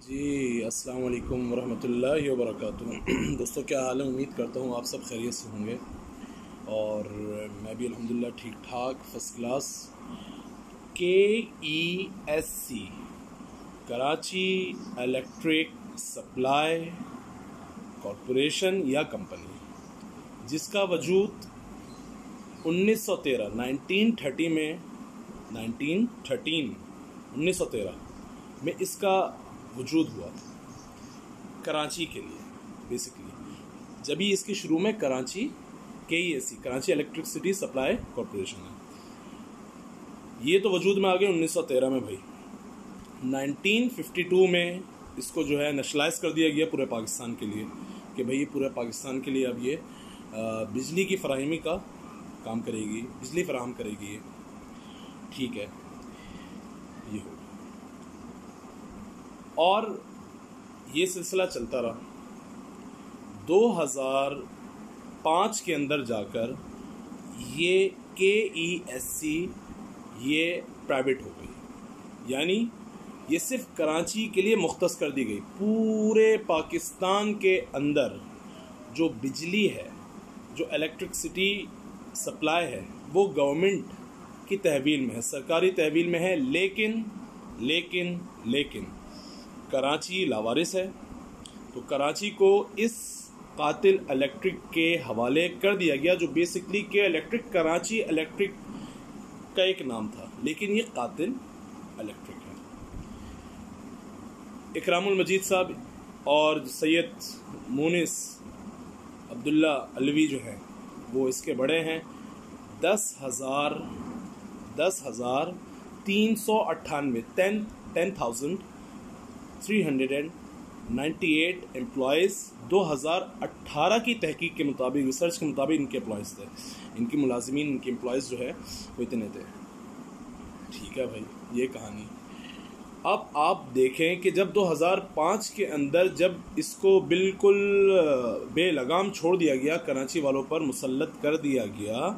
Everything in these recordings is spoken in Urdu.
جی السلام علیکم ورحمۃ اللہ وبرکاتہ۔ دوستوں کیا حال ہے؟ امید کرتا ہوں آپ سب خیریت سے ہوں گے اور میں بھی الحمدللہ ٹھیک ٹھاک first class. KESC Karachi electric supply corporation یا کمپنی، جس کا وجود 1913 میں اس کا وجود ہوا کراچی کے لیے۔ بیسکلی جبھی اس کی شروع میں Karachi KESC Karachi electricity supply corporation ہے، یہ تو وجود میں آ گئے 1913 میں۔ بھائی 1952 میں اس کو جو ہے نیشنلائز کر دیا گیا پورے پاکستان کے لیے، کہ بھائی پورے پاکستان کے لیے اب یہ بجلی کی فراہمی کا کام کرے گی، بجلی فراہم کرے گی۔ ٹھیک ہے، یہ ہو اور یہ سلسلہ چلتا رہا۔ 2005 کے اندر جا کر یہ KESC یہ پرائیویٹ ہو گئی، یعنی یہ صرف کراچی کے لیے مختص کر دی گئی۔ پورے پاکستان کے اندر جو بجلی ہے، جو الیکٹرکسٹی سپلائی ہے، وہ گورنمنٹ کی تحویل میں ہے، سرکاری تحویل میں ہے، لیکن کراچی لاوارث ہے، تو کراچی کو اس قاتل الیکٹرک کے حوالے کر دیا گیا، جو بیسکلی کہ الیکٹرک کراچی الیکٹرک کا ایک نام تھا، لیکن یہ قاتل الیکٹرک ہے۔ اکرام المجید صاحب اور سید مونس عبداللہ علوی جو ہیں وہ اس کے بڑے ہیں۔ 10,398 امپلائیز 2018 کی تحقیق کے مطابق، ریسرچ کے مطابق ان کے امپلائیز تھے، ان کی ملازمین، ان کے امپلائیز جو ہے وہ اتنے تھے۔ ٹھیک ہے بھائی، یہ کہانی۔ اب آپ دیکھیں کہ جب 2005 کے اندر جب اس کو بالکل بے لگام چھوڑ دیا گیا، کراچی والوں پر مسلط کر دیا گیا،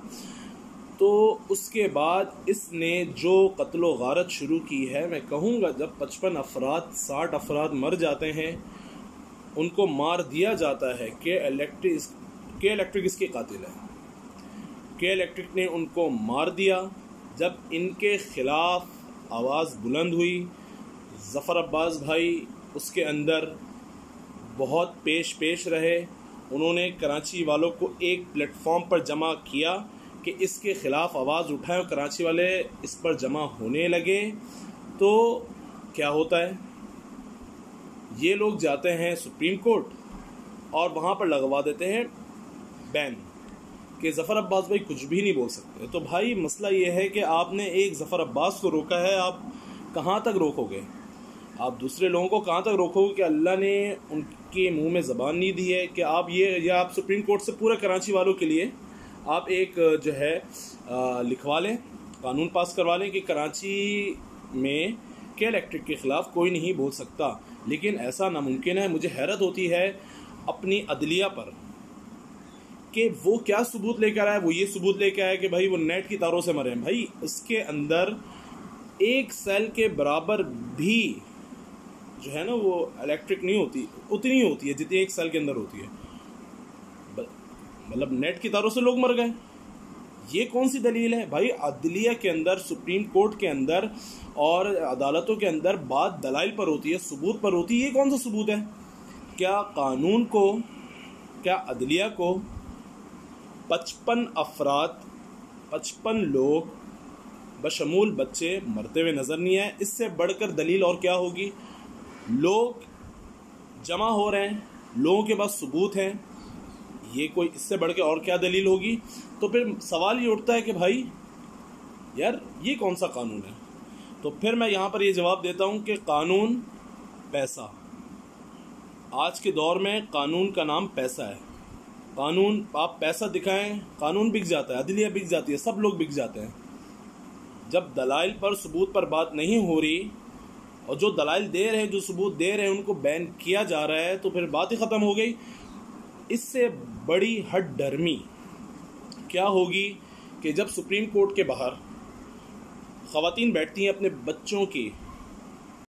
تو اس کے بعد اس نے جو قتل و غارت شروع کی ہے، میں کہوں گا جب 55 افراد 60 افراد مر جاتے ہیں، ان کو مار دیا جاتا ہے کہ الیکٹرک اس کے قاتل ہے۔ کہ الیکٹرک نے ان کو مار دیا۔ جب ان کے خلاف آواز بلند ہوئی، ظفر عباس بھائی اس کے اندر بہت پیش رہے، انہوں نے کراچی والوں کو ایک پلیٹ فارم پر جمع کیا کہ اس کے خلاف آواز اٹھائیں، اور کراچی والے اس پر جمع ہونے لگے۔ تو کیا ہوتا ہے، یہ لوگ جاتے ہیں سپریم کورٹ اور وہاں پر لگوا دیتے ہیں بین، کہ ظفر عباس بھائی کچھ بھی نہیں بول سکتے۔ تو بھائی مسئلہ یہ ہے کہ آپ نے ایک ظفر عباس کو روکا ہے، آپ کہاں تک روکو گے؟ آپ دوسرے لوگوں کو کہاں تک روکو گے کہ اللہ نے ان کے منہ میں زبان نہیں دی ہے کہ آپ یہ، یا آپ سپریم کورٹ سے پورے کراچی والوں کے لیے آپ ایک جو ہے لکھوا لیں، قانون پاس کروا لیں کہ کراچی میں کہ الیکٹرک کے خلاف کوئی نہیں بول سکتا۔ لیکن ایسا ناممکن ہے۔ مجھے حیرت ہوتی ہے اپنی عدلیہ پر کہ وہ کیا ثبوت لے کر آئے۔ وہ یہ ثبوت لے کے آئے کہ بھائی وہ نیٹ کی تاروں سے مرے ہیں۔ بھائی اس کے اندر ایک سیل کے برابر بھی جو ہے نا وہ الیکٹرک نہیں ہوتی، اتنی ہوتی ہے جتنی ایک سیل کے اندر ہوتی ہے، مطلب نیٹ کی تاروں سے لوگ مر گئے۔ یہ کون سی دلیل ہے؟ بھائی عدلیہ کے اندر، سپریم کورٹ کے اندر اور عدالتوں کے اندر بات دلائل پر ہوتی ہے، ثبوت پر ہوتی ہے۔ یہ کون سا ثبوت ہے؟ کیا قانون کو، کیا عدلیہ کو 55 افراد، 55 لوگ بشمول بچے مرتے ہوئے نظر نہیں آئے؟ اس سے بڑھ کر دلیل اور کیا ہوگی؟ لوگ جمع ہو رہے ہیں، لوگوں کے پاس ثبوت ہیں، یہ کوئی اس سے بڑھ کے اور کیا دلیل ہوگی؟ تو پھر سوال یہ اٹھتا ہے کہ بھائی یار یہ کون سا قانون ہے؟ تو پھر میں یہاں پر یہ جواب دیتا ہوں کہ قانون پیسہ۔ آج کے دور میں قانون کا نام پیسہ ہے۔ قانون، آپ پیسہ دکھائیں، قانون بک جاتا ہے، عدلیہ بک جاتی ہے، سب لوگ بک جاتے ہیں۔ جب دلائل پر، ثبوت پر بات نہیں ہو رہی، اور جو دلائل دے رہے ہیں، جو ثبوت دے رہے ہیں، ان کو بین کیا جا رہا ہے، تو پھر بات ہی ختم ہو گئی۔ اس سے بڑی ہٹ ڈرمی کیا ہوگی کہ جب سپریم کورٹ کے باہر خواتین بیٹھتی ہیں اپنے بچوں کی